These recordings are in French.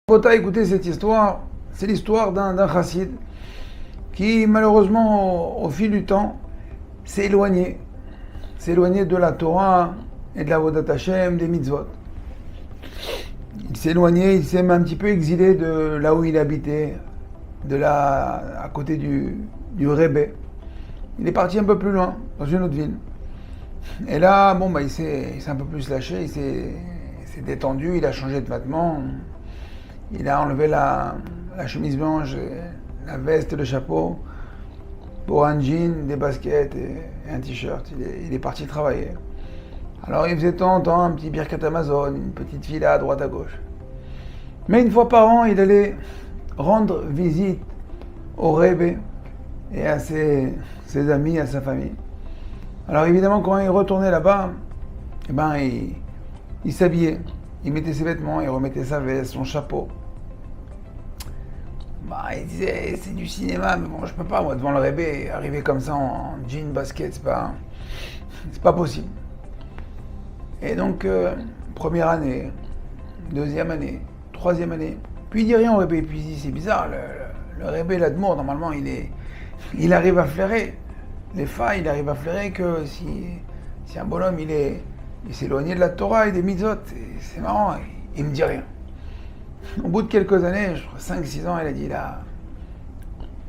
Bota, écoutez cette histoire, c'est l'histoire d'un chassid qui malheureusement au fil du temps s'est éloigné de la Torah et de la Avodat Hashem, des mitzvot. Il s'est éloigné, il s'est un petit peu exilé de là où il habitait, à côté du Rebbe. Il est parti un peu plus loin, dans une autre ville. Et là, il s'est un peu plus lâché, il s'est détendu, il a changé de vêtements. Il a enlevé la chemise blanche, la veste et le chapeau pour un jean, des baskets et un t-shirt. Il est parti travailler. Alors il faisait de temps en temps un petit Birkat Amazon, une petite fila à droite à gauche. Mais une fois par an, il allait rendre visite au Rebbe et à ses amis, à sa famille. Alors évidemment, quand il retournait là-bas, il s'habillait. Il mettait ses vêtements, il remettait sa veste, son chapeau. Il disait, c'est du cinéma, mais bon, je peux pas, moi, devant le Rebbe, arriver comme ça en jean, basket, c'est pas possible. Et donc, première année, deuxième année, troisième année, puis il dit rien au Rebbe, puis il dit, c'est bizarre, le Rebbe, l'Admour, normalement, il arrive à flairer les failles, il arrive à flairer que si un bonhomme, il s'est éloigné de la Torah et des mitzvot, c'est marrant, il me dit rien. Au bout de quelques années, je crois 5-6 ans, il a dit là,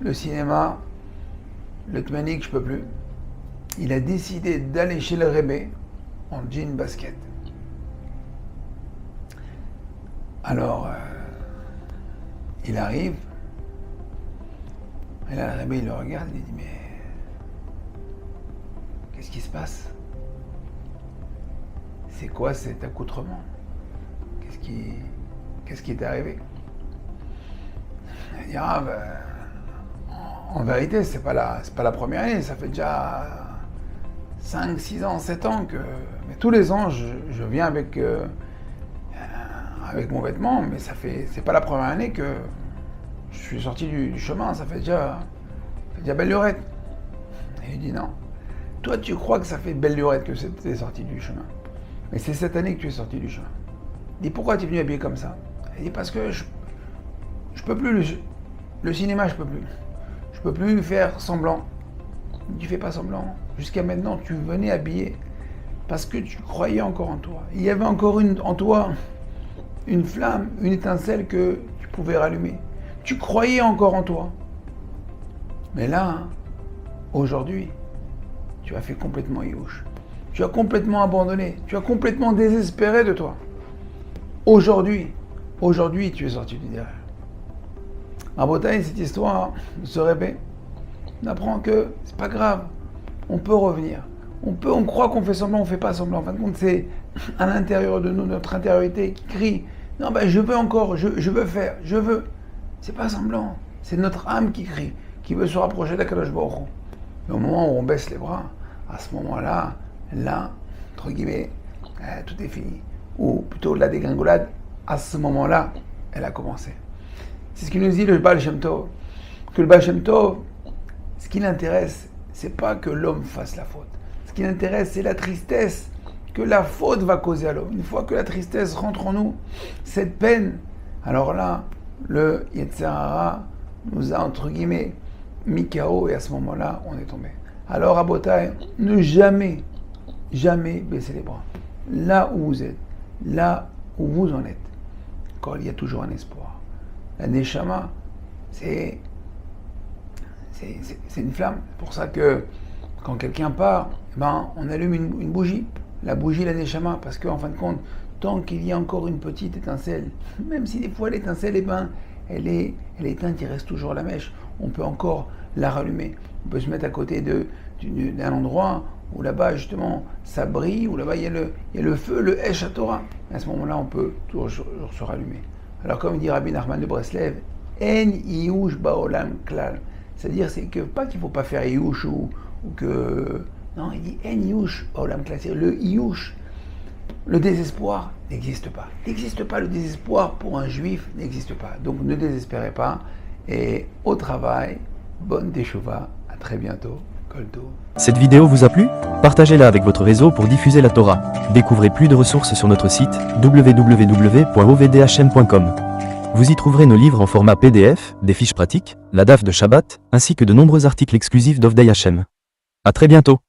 le cinéma, le tmanik, je peux plus. Il a décidé d'aller chez le Rebbe en jean basket. Alors, il arrive, et là le Rebbe il le regarde, il dit mais qu'est-ce qui se passe? C'est quoi cet accoutrement? Qu'est-ce qui est arrivé? Il dit, en vérité, c'est pas la première année, ça fait déjà 5, 6 ans, 7 ans que... Mais tous les ans, je viens avec mon vêtement, mais c'est pas la première année que je suis sorti du chemin, ça fait déjà belle lurette. Et il dit non. Toi, tu crois que ça fait belle lurette que tu es sorti du chemin? Mais c'est cette année que tu es sorti du chemin. Il dit, pourquoi tu es venu habillé comme ça? Il dit, parce que je peux plus, le cinéma, je peux plus. Je peux plus faire semblant. Tu fais pas semblant. Jusqu'à maintenant, tu venais habillé parce que tu croyais encore en toi. Il y avait encore en toi une flamme, une étincelle que tu pouvais rallumer. Tu croyais encore en toi. Mais là, aujourd'hui, tu as fait complètement youch. Tu as complètement abandonné. Tu as complètement désespéré de toi. Aujourd'hui, tu es sorti du derrière. En Bretagne, cette histoire se répète. On apprend que c'est pas grave. On peut revenir. On croit qu'on fait semblant, on fait pas semblant. En fin de compte, c'est à l'intérieur de nous, notre intériorité qui crie. Non, je veux encore, je veux faire, je veux. C'est pas semblant. C'est notre âme qui crie, qui veut se rapprocher d'Akadosh Baruch Hu. Et au moment où on baisse les bras, à ce moment-là, entre guillemets, tout est fini. Ou plutôt la dégringolade, à ce moment-là, elle a commencé. C'est ce qu'il nous dit le Baal Shem Tov. Que le Baal Shem Tov, ce qui l'intéresse, c'est pas que l'homme fasse la faute. Ce qui l'intéresse, c'est la tristesse que la faute va causer à l'homme. Une fois que la tristesse rentre en nous, cette peine, alors là, le Yetzer Hara nous a, entre guillemets, mis KO et à ce moment-là, on est tombé. Alors, à Botaï, ne jamais baisser les bras. Là où vous êtes, là où vous en êtes, quand il y a toujours un espoir. La Neshama, c'est une flamme. C'est pour ça que quand quelqu'un part, on allume une bougie. La bougie, la Neshama, parce qu'en fin de compte, tant qu'il y a encore une petite étincelle, même si des fois l'étincelle, elle est éteinte, il reste toujours la mèche. On peut encore la rallumer. On peut se mettre à côté d'un endroit où là-bas, justement, ça brille, où là-bas, il y a le feu, le Esh HaTorah. À ce moment-là, on peut toujours se rallumer. Alors, comme dit Rabbi Nachman de Breslev, En Iyush Baolam Klal. C'est-à-dire, c'est que, pas qu'il ne faut pas faire Iyush ou que... Non, il dit En Iyush Baolam Klal. C'est-à-dire, le Iyush, le désespoir, n'existe pas. N'existe pas, le désespoir pour un juif n'existe pas. Donc, ne désespérez pas. Et au travail, bonne teshuva. À très bientôt. Cette vidéo vous a plu? Partagez-la avec votre réseau pour diffuser la Torah. Découvrez plus de ressources sur notre site www.ovdhm.com. Vous y trouverez nos livres en format PDF, des fiches pratiques, la DAF de Shabbat, ainsi que de nombreux articles exclusifs d'Ovdei Hashem. À très bientôt.